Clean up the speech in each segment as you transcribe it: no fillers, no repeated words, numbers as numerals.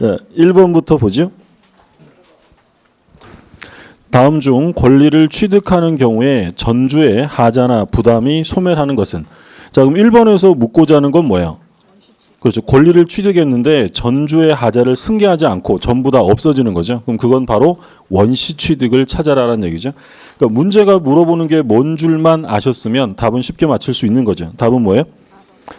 자, 1번부터 보죠. 다음 중 권리를 취득하는 경우에 전주의 하자나 부담이 소멸하는 것은? 자, 그럼 1번에서 묻고자 하는 건 뭐예요? 그렇죠. 권리를 취득했는데 전주의 하자를 승계하지 않고 전부 다 없어지는 거죠. 그럼 그건 바로 원시 취득을 찾아라라는 얘기죠. 그러니까 문제가 물어보는 게 뭔 줄만 아셨으면 답은 쉽게 맞출 수 있는 거죠. 답은 뭐예요?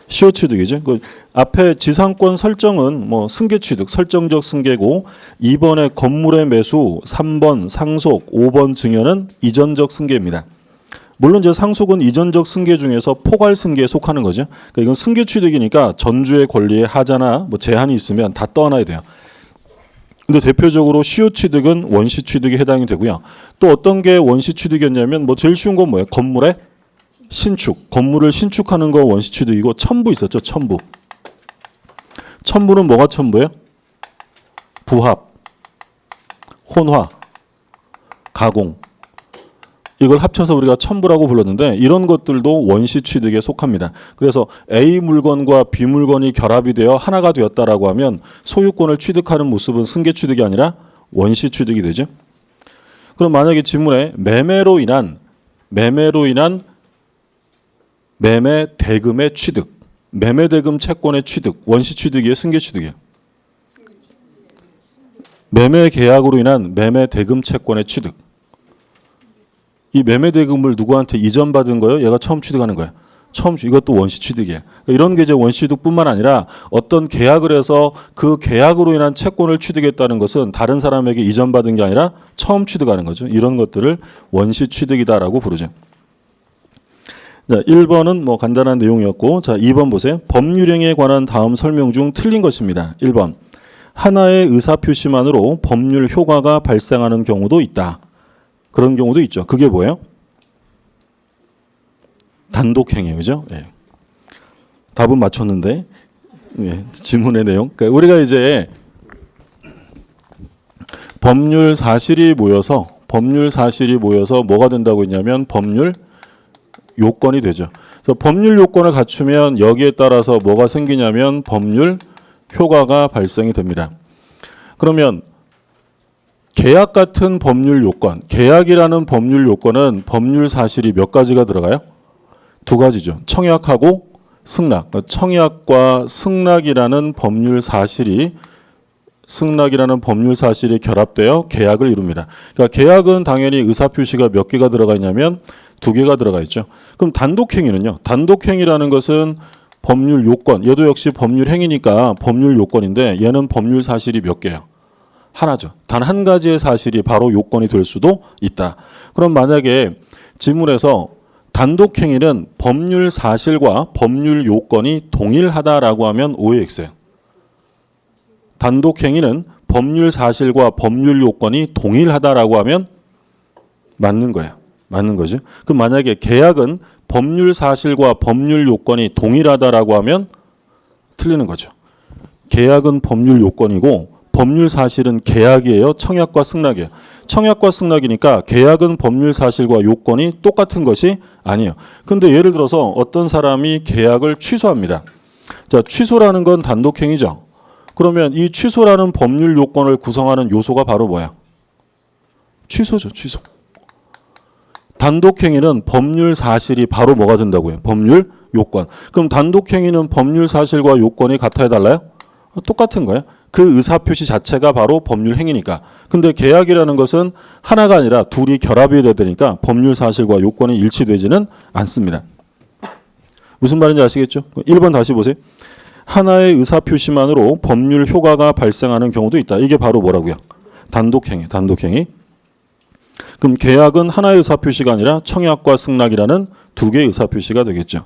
시효 취득이죠. 그 앞에 지상권 설정은 뭐 승계 취득, 설정적 승계고 2번의 건물의 매수, 3번 상속, 5번 증여는 이전적 승계입니다. 물론 이제 상속은 이전적 승계 중에서 포괄 승계에 속하는 거죠. 그러니까 이건 승계 취득이니까 전주의 권리에 하자나 뭐 제한이 있으면 다 떠나야 돼요. 근데 대표적으로 시효 취득은 원시 취득에 해당이 되고요. 또 어떤 게 원시 취득이었냐면 뭐 제일 쉬운 건 뭐예요? 건물의 신축. 건물을 신축하는 거 원시 취득이고 첨부 있었죠. 첨부. 첨부는 뭐가 첨부예요? 부합, 혼화, 가공. 이걸 합쳐서 우리가 첨부라고 불렀는데 이런 것들도 원시 취득에 속합니다. 그래서 A 물건과 B 물건이 결합이 되어 하나가 되었다라고 하면 소유권을 취득하는 모습은 승계 취득이 아니라 원시 취득이 되죠. 그럼 만약에 지문에 매매로 인한 매매 대금의 취득, 매매 대금 채권의 취득, 원시 취득이에요, 승계 취득이에요? 매매 계약으로 인한 매매 대금 채권의 취득. 이 매매 대금을 누구한테 이전받은 거예요? 얘가 처음 취득하는 거예요. 처음 이것도 원시 취득이에요. 이런 게 이제 원시 취득뿐만 아니라 어떤 계약을 해서 그 계약으로 인한 채권을 취득했다는 것은 다른 사람에게 이전받은 게 아니라 처음 취득하는 거죠. 이런 것들을 원시 취득이다라고 부르죠. 자, 1번은 뭐 간단한 내용이었고, 자, 2번 보세요. 법률행위에 관한 다음 설명 중 틀린 것입니다. 1번. 하나의 의사표시만으로 법률 효과가 발생하는 경우도 있다. 그런 경우도 있죠. 그게 뭐예요? 단독행위, 그죠? 예. 답은 맞췄는데, 예, 지문의 내용. 그러니까 우리가 이제 법률 사실이 모여서 뭐가 된다고 했냐면 법률 요건이 되죠. 그래서 법률 요건을 갖추면 여기에 따라서 뭐가 생기냐면 법률 효과가 발생이 됩니다. 그러면 계약 같은 법률 요건, 계약이라는 법률 요건은 법률 사실이 몇 가지가 들어가요? 두 가지죠. 청약하고 승낙. 청약과 승낙이라는 법률 사실이 결합되어 계약을 이룹니다. 그러니까 계약은 당연히 의사표시가 몇 개가 들어가 있냐면 두 개가 들어가 있죠. 그럼 단독행위는요? 단독행위라는 것은 법률 요건, 얘도 역시 법률 행위니까 법률 요건인데 얘는 법률 사실이 몇 개예요? 하나죠. 단 한 가지의 사실이 바로 요건이 될 수도 있다. 그럼 만약에 지문에서 단독행위는 법률 사실과 법률 요건이 동일하다라고 하면 OX예요. 단독행위는 법률 사실과 법률 요건이 동일하다라고 하면 맞는 거예요. 맞는 거죠. 그럼 만약에 계약은 법률 사실과 법률 요건이 동일하다라고 하면 틀리는 거죠. 계약은 법률 요건이고 법률 사실은 계약이에요. 청약과 승낙이에요. 청약과 승낙이니까 계약은 법률 사실과 요건이 똑같은 것이 아니에요. 근데 예를 들어서 어떤 사람이 계약을 취소합니다. 자, 취소라는 건 단독행위죠. 그러면 이 취소라는 법률 요건을 구성하는 요소가 바로 뭐야? 취소죠, 취소. 단독행위는 법률 사실이 바로 뭐가 된다고요? 법률 요건. 그럼 단독행위는 법률 사실과 요건이 같아야 달라요? 똑같은 거예요. 그 의사표시 자체가 바로 법률 행위니까. 근데 계약이라는 것은 하나가 아니라 둘이 결합이 돼야 되니까 법률 사실과 요건이 일치되지는 않습니다. 무슨 말인지 아시겠죠? 1번 다시 보세요. 하나의 의사표시만으로 법률 효과가 발생하는 경우도 있다. 이게 바로 뭐라고요? 단독행위, 단독행위. 그럼 계약은 하나의 의사표시가 아니라 청약과 승낙이라는 두 개의 의사표시가 되겠죠.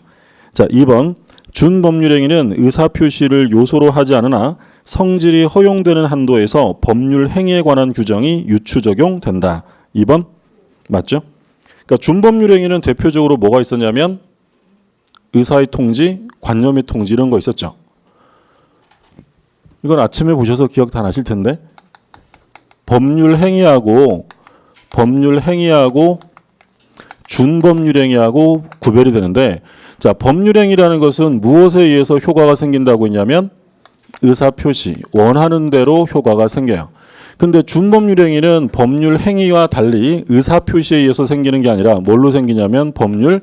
자, 2번. 준법률행위는 의사표시를 요소로 하지 않으나 성질이 허용되는 한도에서 법률 행위에 관한 규정이 유추 적용된다. 2번 맞죠? 그러니까 준법률행위는 대표적으로 뭐가 있었냐면 의사의 통지, 관념의 통지 이런 거 있었죠. 이건 아침에 보셔서 기억 다 나실 텐데 법률 행위하고 준법률행위하고 구별이 되는데 자, 법률행위라는 것은 무엇에 의해서 효과가 생긴다고 했냐면 의사 표시, 원하는 대로 효과가 생겨요. 근데 준법률행위는 법률 행위와 달리 의사 표시에 의해서 생기는 게 아니라 뭘로 생기냐면 법률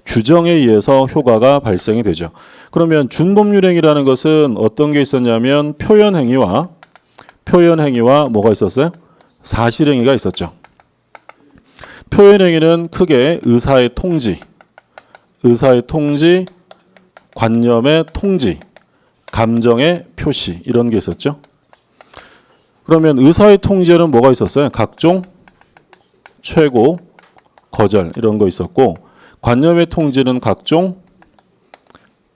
규정에 의해서 효과가 발생이 되죠. 그러면 준법률행위라는 것은 어떤 게 있었냐면 표현행위와 뭐가 있었어요? 사실행위가 있었죠. 표현행위는 크게 의사의 통지, 관념의 통지, 감정의 표시 이런 게 있었죠. 그러면 의사의 통지에는 뭐가 있었어요? 각종 최고, 거절 이런 거 있었고, 관념의 통지는 각종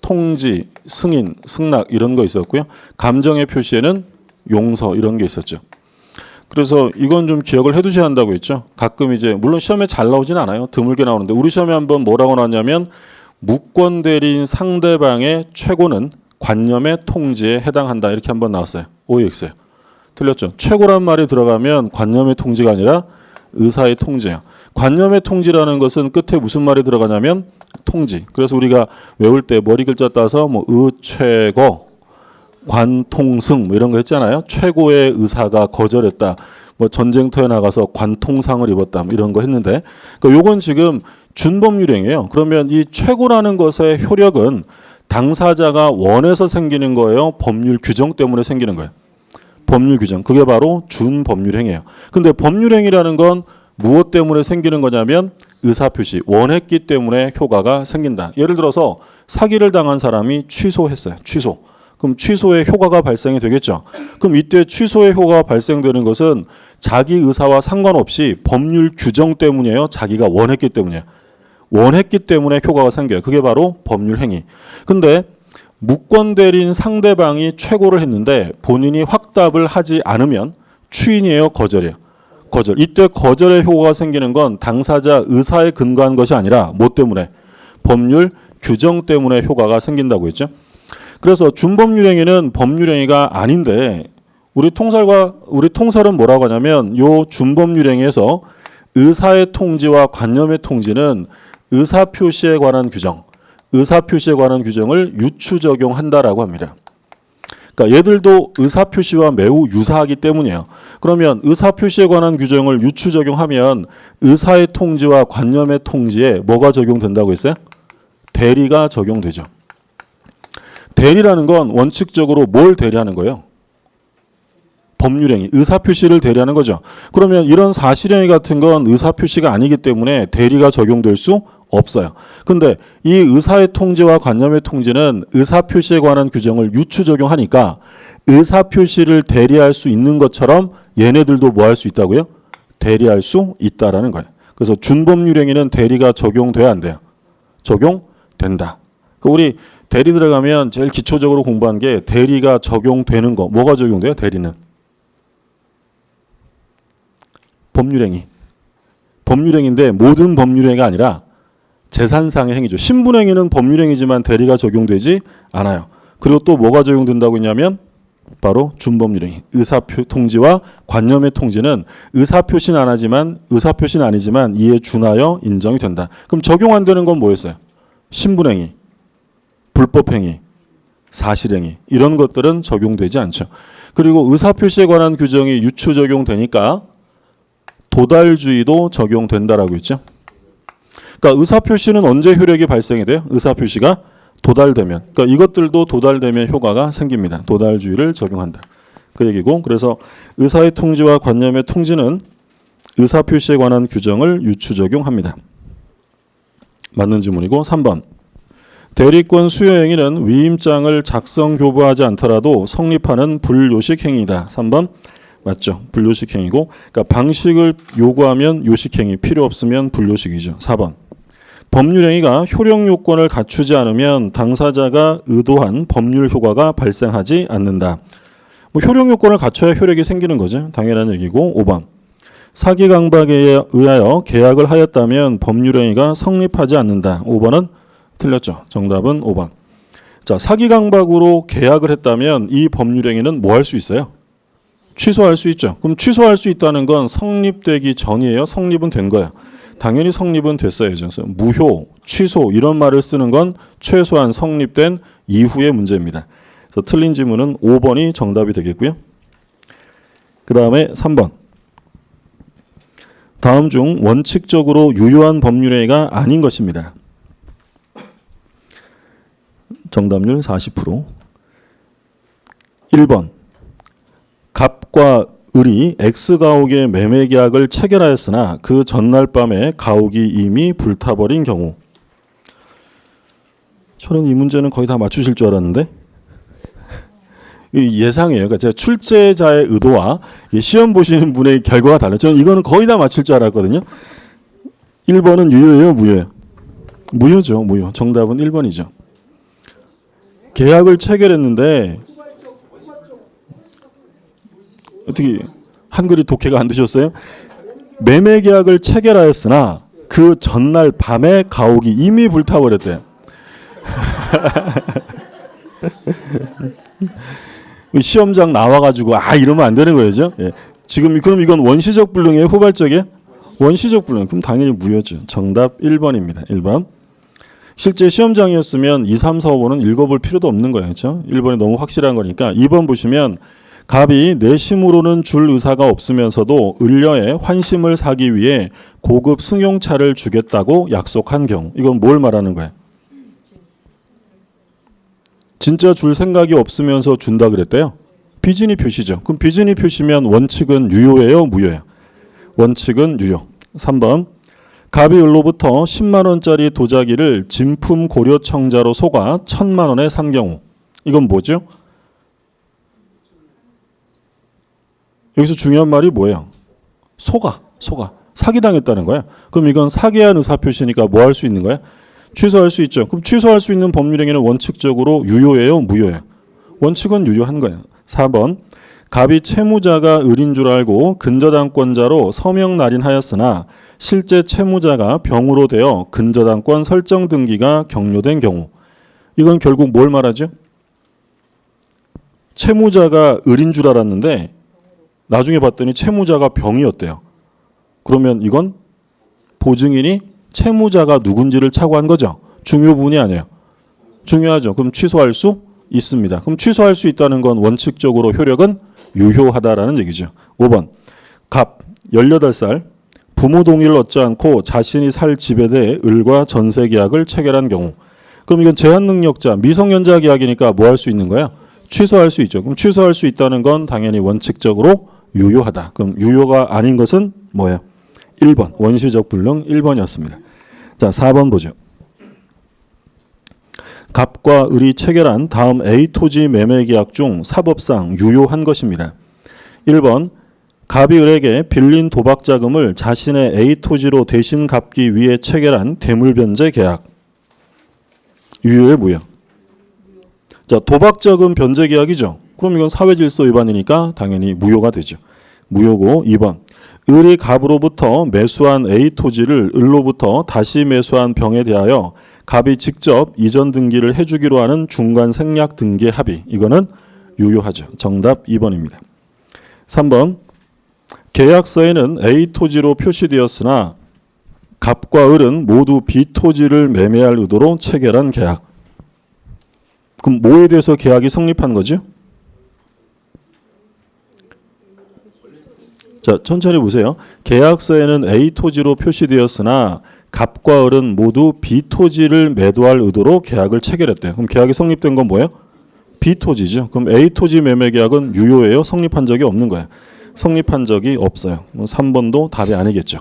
통지, 승인, 승낙 이런 거 있었고요. 감정의 표시에는 용서 이런 게 있었죠. 그래서 이건 좀 기억을 해두셔야 한다고 했죠. 가끔 이제 물론 시험에 잘 나오진 않아요. 드물게 나오는데 우리 시험에 한번 뭐라고 나왔냐면 무권 대리인 상대방의 최고는 관념의 통지에 해당한다 이렇게 한번 나왔어요. OX예요. 틀렸죠. 최고란 말이 들어가면 관념의 통지가 아니라 의사의 통지예요. 관념의 통지라는 것은 끝에 무슨 말이 들어가냐면 통지. 그래서 우리가 외울 때 머리 글자 따서 뭐 의최고, 관통승 뭐 이런 거 했잖아요. 최고의 의사가 거절했다. 뭐 전쟁터에 나가서 관통상을 입었다. 뭐 이런 거 했는데, 그러니까 요건 지금 준법률행위예요. 그러면 이 최고라는 것의 효력은 당사자가 원해서 생기는 거예요. 법률 규정 때문에 생기는 거예요. 법률 규정. 그게 바로 준법률행위예요. 근데 법률행위라는 건 무엇 때문에 생기는 거냐면 의사표시, 원했기 때문에 효과가 생긴다. 예를 들어서 사기를 당한 사람이 취소했어요. 취소. 그럼 취소의 효과가 발생이 되겠죠. 그럼 이때 취소의 효과가 발생되는 것은 자기 의사와 상관없이 법률 규정 때문이에요. 자기가 원했기 때문이에요. 원했기 때문에 효과가 생겨요. 그게 바로 법률 행위. 근데 무권 대리인 상대방이 최고를 했는데 본인이 확답을 하지 않으면 추인이에요, 거절이에요. 거절. 이때 거절의 효과가 생기는 건 당사자 의사에 근거한 것이 아니라 뭐 때문에? 법률 규정 때문에 효과가 생긴다고 했죠. 그래서 준법률행위는 법률행위가 아닌데 우리 통설은 뭐라고 하냐면 요 준법률행위에서 의사의 통지와 관념의 통지는 의사표시에 관한 규정을 유추 적용한다라고 합니다. 그러니까 얘들도 의사표시와 매우 유사하기 때문이에요. 그러면 의사표시에 관한 규정을 유추 적용하면 의사의 통지와 관념의 통지에 뭐가 적용된다고 했어요? 대리가 적용되죠. 대리라는 건 원칙적으로 뭘 대리하는 거예요? 법률행위, 의사표시를 대리하는 거죠. 그러면 이런 사실행위 같은 건 의사표시가 아니기 때문에 대리가 적용될 수 없어요. 근데 이 의사의 통지와 관념의 통지는 의사표시에 관한 규정을 유추 적용하니까 의사표시를 대리할 수 있는 것처럼 얘네들도 뭐 할 수 있다고요? 대리할 수 있다라는 거예요. 그래서 준법률행위는 대리가 적용돼야 안 돼요? 적용된다. 우리 대리 들어가면 제일 기초적으로 공부한 게 대리가 적용되는 거. 뭐가 적용돼요? 대리는. 법률행위. 법률행위인데 모든 법률행위가 아니라 재산상의 행위죠. 신분행위는 법률행위지만 대리가 적용되지 않아요. 그리고 또 뭐가 적용된다고 했냐면 바로 준법률행위. 의사통지와 관념의 통지는 의사표시는 아니지만 이에 준하여 인정이 된다. 그럼 적용 안 되는 건 뭐였어요? 신분행위, 불법행위, 사실행위 이런 것들은 적용되지 않죠. 그리고 의사표시에 관한 규정이 유추 적용되니까 도달주의도 적용된다라고 했죠. 그러니까 의사표시는 언제 효력이 발생이 돼요? 의사표시가 도달되면. 그러니까 이것들도 도달되면 효과가 생깁니다. 도달주의를 적용한다. 그 얘기고, 그래서 의사의 통지와 관념의 통지는 의사표시에 관한 규정을 유추 적용합니다. 맞는 질문이고 3번. 대리권 수여 행위는 위임장을 작성 교부하지 않더라도 성립하는 불요식 행위이다. 3번. 맞죠. 불요식 행위고, 그러니까 방식을 요구하면 요식 행위, 필요 없으면 불요식이죠. 4번. 법률행위가 효력 요건을 갖추지 않으면 당사자가 의도한 법률 효과가 발생하지 않는다. 뭐 효력 요건을 갖춰야 효력이 생기는 거죠. 당연한 얘기고. 5번. 사기 강박에 의하여 계약을 하였다면 법률행위가 성립하지 않는다. 5번은 틀렸죠. 정답은 5번. 자, 사기 강박으로 계약을 했다면 이 법률행위는 뭐 할 수 있어요? 취소할 수 있죠. 그럼 취소할 수 있다는 건 성립되기 전이에요? 성립은 된 거예요? 당연히 성립은 됐어요. 그래서 무효, 취소 이런 말을 쓰는 건 최소한 성립된 이후의 문제입니다. 그래서 틀린 지문은 5번이 정답이 되겠고요. 그 다음에 3번. 다음 중 원칙적으로 유효한 법률행위가 아닌 것입니다. 정답률 40%. 1번. 갑과 을이 X가옥의 매매계약을 체결하였으나 그 전날 밤에 가옥이 이미 불타버린 경우. 저는 이 문제는 거의 다 맞추실 줄 알았는데 예상이에요. 그러니까 제가 출제자의 의도와 시험 보시는 분의 결과가 달라요. 저는 이거는 거의 다 맞출 줄 알았거든요. 1번은 유효예요, 무효예요? 무효죠, 무효. 정답은 1번이죠. 계약을 체결했는데 어떻게 한글이 독해가 안 되셨어요? 매매 계약을 체결하였으나 그 전날 밤에 가옥이 이미 불타버렸대요. 시험장 나와가지고 이러면 안 되는 거죠. 예. 지금 그럼 이건 원시적 불능이에요, 후발적이에요? 원시적 불능. 그럼 당연히 무효죠. 정답 1번입니다. 1번. 실제 시험장이었으면 2, 3, 4, 5번은 읽어볼 필요도 없는 거예요. 그렇죠? 1번이 너무 확실한 거니까 2번 보시면 갑이 내심으로는 줄 의사가 없으면서도 을려의 환심을 사기 위해 고급 승용차를 주겠다고 약속한 경우. 이건 뭘 말하는 거예요? 진짜 줄 생각이 없으면서 준다 그랬대요. 비진이 표시죠. 그럼 비진이 표시면 원칙은 유효예요, 무효예요? 원칙은 유효. 3번. 갑이 을로부터 10만 원짜리 도자기를 진품 고려청자로 속아 1,000만 원에 산 경우. 이건 뭐죠? 여기서 중요한 말이 뭐예요? 속아. 사기당했다는 거예요. 그럼 이건 사기한 의사표시니까 뭐 할 수 있는 거예요? 취소할 수 있죠. 그럼 취소할 수 있는 법률행위는 원칙적으로 유효예요, 무효예요? 원칙은 유효한 거예요. 4번. 갑이 채무자가 을인 줄 알고 근저당권자로 서명 날인하였으나 실제 채무자가 병으로 되어 근저당권 설정 등기가 경료된 경우. 이건 결국 뭘 말하죠? 채무자가 을인 줄 알았는데 나중에 봤더니 채무자가 병이었대요. 그러면 이건 보증인이 채무자가 누군지를 착오한 거죠. 중요 부분이 아니에요. 중요하죠. 그럼 취소할 수 있습니다. 그럼 취소할 수 있다는 건 원칙적으로 효력은 유효하다라는 얘기죠. 5번. 갑 18살 부모 동의를 얻지 않고 자신이 살 집에 대해 을과 전세 계약을 체결한 경우. 그럼 이건 제한 능력자 미성년자 계약이니까 뭐 할 수 있는 거예요? 취소할 수 있죠. 그럼 취소할 수 있다는 건 당연히 원칙적으로 유효하다. 그럼 유효가 아닌 것은 뭐예요? 1번. 원시적 불능 1번이었습니다. 자, 4번 보죠. 갑과 을이 체결한 다음 A 토지 매매 계약 중 사법상 유효한 것입니다. 1번. 갑이 을에게 빌린 도박 자금을 자신의 A 토지로 대신 갚기 위해 체결한 대물 변제 계약. 유효해 무효? 자, 도박 자금 변제 계약이죠. 그럼 이건 사회질서 위반이니까 당연히 무효가 되죠. 무효고. 2번. 을이 갑으로부터 매수한 A 토지를 을로부터 다시 매수한 병에 대하여 갑이 직접 이전 등기를 해주기로 하는 중간 생략 등기 합의. 이거는 유효하죠. 정답 2번입니다. 3번. 계약서에는 A 토지로 표시되었으나 갑과 을은 모두 B 토지를 매매할 의도로 체결한 계약. 그럼 뭐에 대해서 계약이 성립한 거죠? 자, 천천히 보세요. 계약서에는 A 토지로 표시되었으나 갑과 을은 모두 B 토지를 매도할 의도로 계약을 체결했대요. 그럼 계약이 성립된 건 뭐예요? B 토지죠. 그럼 A 토지 매매 계약은 유효예요? 성립한 적이 없는 거예요. 성립한 적이 없어요. 3번도 답이 아니겠죠.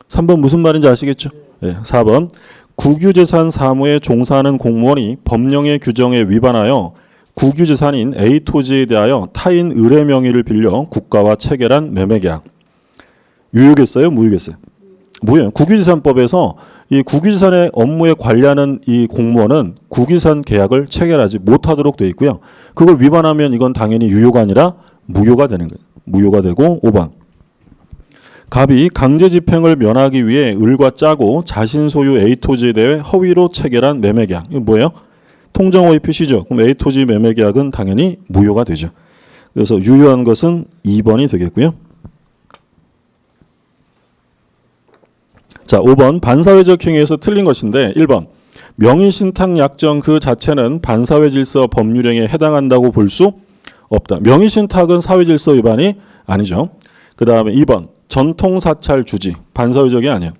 3번 무슨 말인지 아시겠죠? 네, 4번. 국유재산 사무에 종사하는 공무원이 법령의 규정에 위반하여 국유재산인 A 토지에 대하여 타인 을의 명의를 빌려 국가와 체결한 매매계약. 유효겠어요? 무효겠어요? 무효예요. 국유재산법에서 이 국유재산의 업무에 관리하는 이 공무원은 국유재산 계약을 체결하지 못하도록 되어 있고요. 그걸 위반하면 이건 당연히 유효가 아니라 무효가 되는 거예요. 무효가 되고. 5번. 갑이 강제 집행을 면하기 위해 을과 짜고 자신 소유 A 토지에 대해 허위로 체결한 매매계약. 이거 뭐예요? 통정허위 표시죠. 그럼 A 토지 매매계약은 당연히 무효가 되죠. 그래서 유효한 것은 2번이 되겠고요. 자, 5번 반사회적 행위에서 틀린 것인데 1번. 명의신탁 약정 그 자체는 반사회질서 법률행위에 해당한다고 볼 수 없다. 명의신탁은 사회질서 위반이 아니죠. 그 다음에 2번 전통사찰 주지 반사회적이 아니야.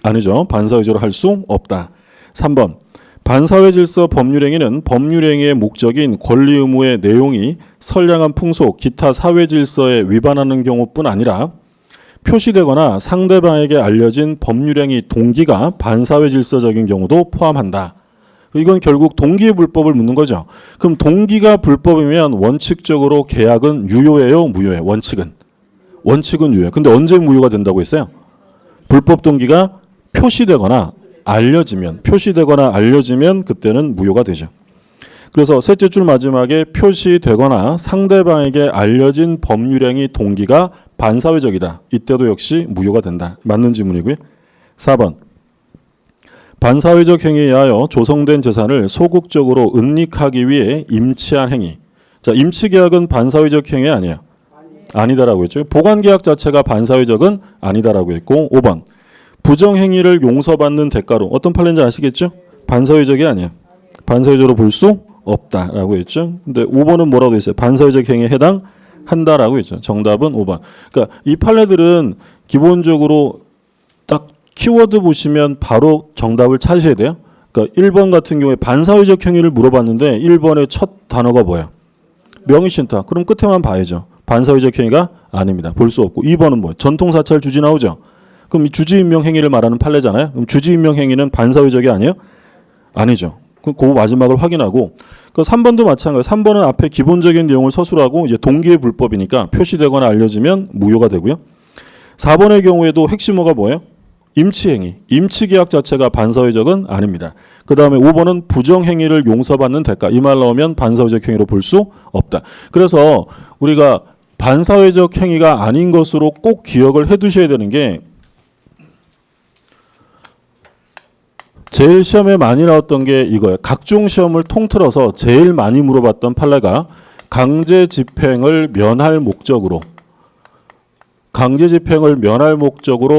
아니죠. 반사회적으로 할 수 없다. 3번 반사회질서 법률행위는 법률행위의 목적인 권리 의무의 내용이 선량한 풍속, 기타 사회질서에 위반하는 경우뿐 아니라 표시되거나 상대방에게 알려진 법률행위 동기가 반사회질서적인 경우도 포함한다. 이건 결국 동기의 불법을 묻는 거죠. 그럼 동기가 불법이면 원칙적으로 계약은 유효해요, 무효해요? 원칙은 유효해요. 근데 언제 무효가 된다고 했어요? 불법 동기가 표시되거나 알려지면 그때는 무효가 되죠. 그래서 셋째 줄 마지막에 표시되거나 상대방에게 알려진 법률행위 동기가 반사회적이다. 이때도 역시 무효가 된다. 맞는 지문이고요. 4번 반사회적 행위에 의하여 조성된 재산을 소극적으로 은닉하기 위해 임치한 행위. 자, 임치계약은 반사회적 행위 아니야. 아니다라고 했죠. 보관계약 자체가 반사회적은 아니다라고 했고 5번 부정행위를 용서받는 대가로 어떤 판례인지 아시겠죠? 반사회적이 아니야. 반사회적으로 볼 수 없다라고 했죠. 근데 5번은 뭐라고 했어요? 반사회적 행위에 해당한다라고 했죠. 정답은 5번. 그러니까 이 판례들은 기본적으로 딱 키워드 보시면 바로 정답을 찾으셔야 돼요. 그러니까 1번 같은 경우에 반사회적 행위를 물어봤는데 1번의 첫 단어가 뭐야? 명의신탁. 그럼 끝에만 봐야죠. 반사회적 행위가 아닙니다. 볼 수 없고 2번은 뭐예요? 전통사찰 주지 나오죠. 그럼 이 주지임명 행위를 말하는 판례잖아요. 그럼 주지임명 행위는 반사회적이 아니에요? 아니죠. 그럼 그 마지막을 확인하고 그 3번도 마찬가지예요. 3번은 앞에 기본적인 내용을 서술하고 이제 동기의 불법이니까 표시되거나 알려지면 무효가 되고요. 4번의 경우에도 핵심어가 뭐예요? 임치행위. 임치계약 자체가 반사회적은 아닙니다. 그 다음에 5번은 부정행위를 용서받는 대가. 이 말 나오면 반사회적 행위로 볼 수 없다. 그래서 우리가 반사회적 행위가 아닌 것으로 꼭 기억을 해 두셔야 되는 게 제일 시험에 많이 나왔던 게 이거예요. 각종 시험을 통틀어서 제일 많이 물어봤던 판례가 강제 집행을 면할 목적으로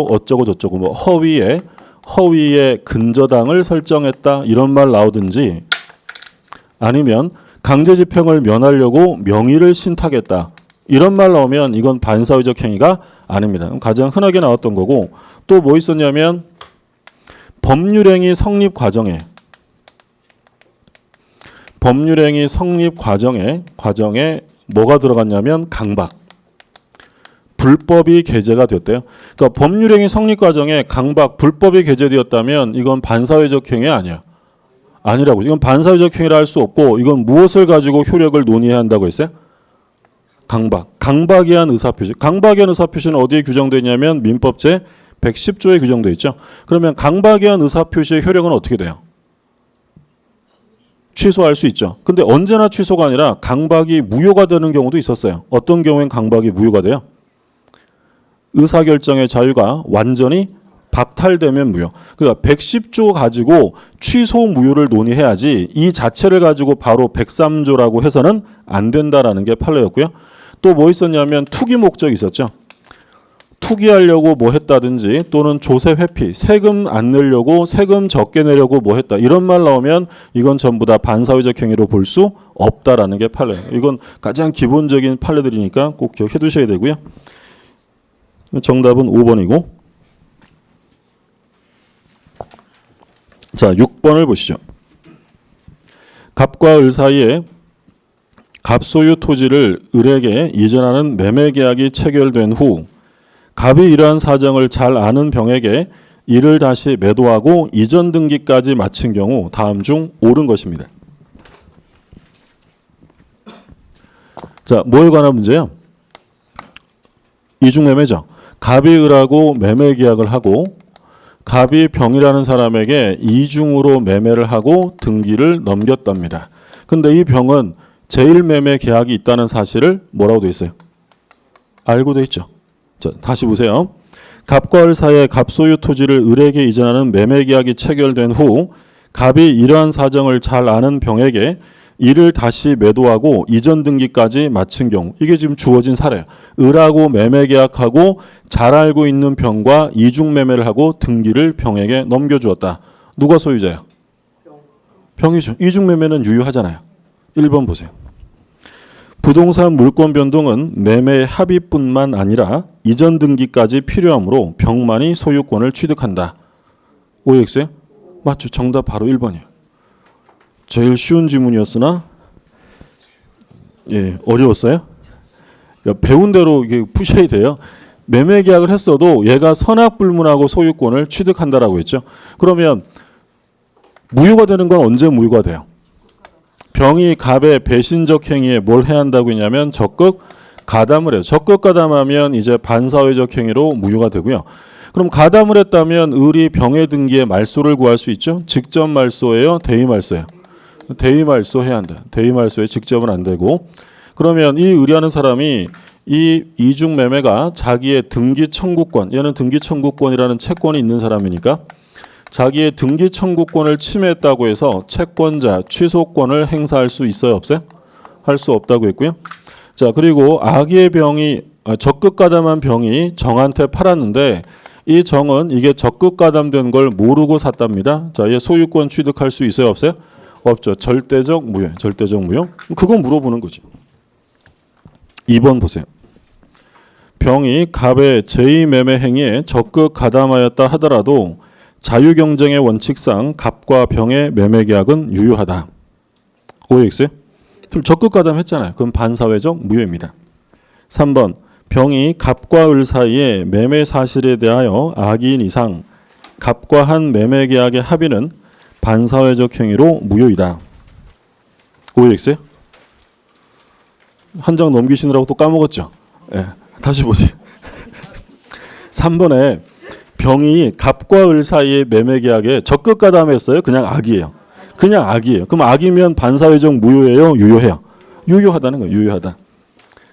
어쩌고 저쩌고 뭐 허위에 근저당을 설정했다 이런 말 나오든지 아니면 강제 집행을 면하려고 명의를 신탁했다 이런 말 나오면 이건 반사회적 행위가 아닙니다. 가장 흔하게 나왔던 거고 또 뭐 있었냐면 법률행위 성립 과정에 뭐가 들어갔냐면 강박. 불법이 게재가 됐대요. 그러니까 법률행위 성립 과정에 강박, 불법이 게재되었다면 이건 반사회적 행위 아니야. 아니라고. 이건 반사회적 행위라 할 수 없고 이건 무엇을 가지고 효력을 논의해야 한다고 했어요? 강박에 의한 의사표시. 강박에 의한 의사표시는 어디에 규정되어 있냐면 민법 제 110조에 규정되어 있죠. 그러면 강박에 의한 의사표시의 효력은 어떻게 돼요? 취소할 수 있죠. 근데 언제나 취소가 아니라 강박이 무효가 되는 경우도 있었어요. 어떤 경우엔 강박이 무효가 돼요? 의사결정의 자유가 완전히 박탈되면 무효. 그러니까 110조 가지고 취소 무효를 논의해야지 이 자체를 가지고 바로 103조라고 해서는 안 된다라는 게 판례였고요. 또 뭐 있었냐면 투기 목적이 있었죠. 투기하려고 뭐 했다든지 또는 조세 회피, 세금 안 내려고 세금 적게 내려고 뭐 했다. 이런 말 나오면 이건 전부 다 반사회적 행위로 볼 수 없다라는 게 판례예요. 이건 가장 기본적인 판례들이니까 꼭 기억해 두셔야 되고요. 정답은 5번이고. 자, 6번을 보시죠. 갑과 을 사이에 갑소유 토지를 을에게 이전하는 매매 계약이 체결된 후 갑이 이러한 사정을 잘 아는 병에게 이를 다시 매도하고 이전 등기까지 마친 경우 다음 중 옳은 것입니다. 자, 뭐에 관한 문제예요? 이중매매죠. 갑이 을하고 매매 계약을 하고 갑이 병이라는 사람에게 이중으로 매매를 하고 등기를 넘겼답니다. 근데 이 병은 제1매매 계약이 있다는 사실을 뭐라고 돼 있어요? 알고 돼 있죠. 자, 다시 보세요. 갑과 을 사이에 갑소유 토지를 을에게 이전하는 매매 계약이 체결된 후 갑이 이러한 사정을 잘 아는 병에게 이를 다시 매도하고 이전 등기까지 마친 경우 이게 지금 주어진 사례예요. 을하고 매매 계약하고 잘 알고 있는 병과 이중 매매를 하고 등기를 병에게 넘겨주었다. 누가 소유자야? 병이죠. 이중매매는 유효하잖아요. 1번 보세요. 부동산 물권 변동은 매매 합의뿐만 아니라 이전 등기까지 필요하므로 병만이 소유권을 취득한다. OX요? 맞죠. 정답 바로 1번이에요. 제일 쉬운 지문이었으나 어려웠어요? 그러니까 배운 대로 이게 푸셔야 돼요. 매매 계약을 했어도 얘가 선악불문하고 소유권을 취득한다라고 했죠. 그러면 무효가 되는 건 언제 무효가 돼요? 병이 갑의 배신적 행위에 뭘 해야 한다고 했냐면 적극 가담을 해요. 적극 가담하면 이제 반사회적 행위로 무효가 되고요. 그럼 가담을 했다면 을이 병의 등기에 말소를 구할 수 있죠. 직접 말소예요? 대의 말소예요? 대의 말소 해야 한다. 대의 말소에 직접은 안 되고, 그러면 이 을이라는 사람이 이 이중 매매가 자기의 등기 청구권, 얘는 등기 청구권이라는 채권이 있는 사람이니까 자기의 등기 청구권을 침해했다고 해서 채권자 취소권을 행사할 수 있어요, 없어요? 할 수 없다고 했고요. 자, 그리고 악의 병이 적극 가담한 병이 정한테 팔았는데 이 정은 이게 적극 가담된 걸 모르고 샀답니다. 자, 얘 소유권 취득할 수 있어요, 없어요? 없죠. 절대적 무효, 절대적 무효. 그건 물어보는 거지. 2번 보세요. 병이 갑의 제2매매 행위에 적극 가담하였다 하더라도 자유경쟁의 원칙상 갑과 병의 매매계약은 유효하다. OX요? 적극 가담했잖아요. 그럼 반사회적 무효입니다. 3번 병이 갑과 을 사이에 매매 사실에 대하여 악의인 이상 갑과 한 매매계약의 합의는 반사회적 행위로 무효이다. OX요? 한 장 넘기시느라고 또 까먹었죠? 네, 다시 보세요. 3번에 병이 갑과 을 사이의 매매계약에 적극 가담했어요? 그냥 악이에요. 그냥 악이에요. 그럼 악이면 반사회적 무효예요? 유효해요? 유효하다는 거예요. 유효하다.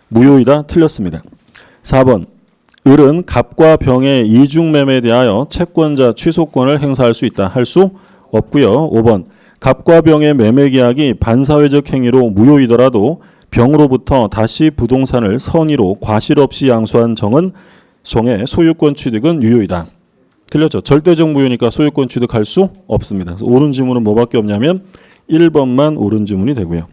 무효이다. 틀렸습니다. 4번 을은 갑과 병의 이중매매에 대하여 채권자 취소권을 행사할 수 있다. 할 수 없고요. 5번 갑과 병의 매매계약이 반사회적 행위로 무효이더라도 병으로부터 다시 부동산을 선의로 과실 없이 양수한 정은 송의 소유권 취득은 유효이다. 틀렸죠? 절대적 무효니까 소유권 취득할 수 없습니다. 옳은 지문은 뭐밖에 없냐면 1번만 옳은 지문이 되고요.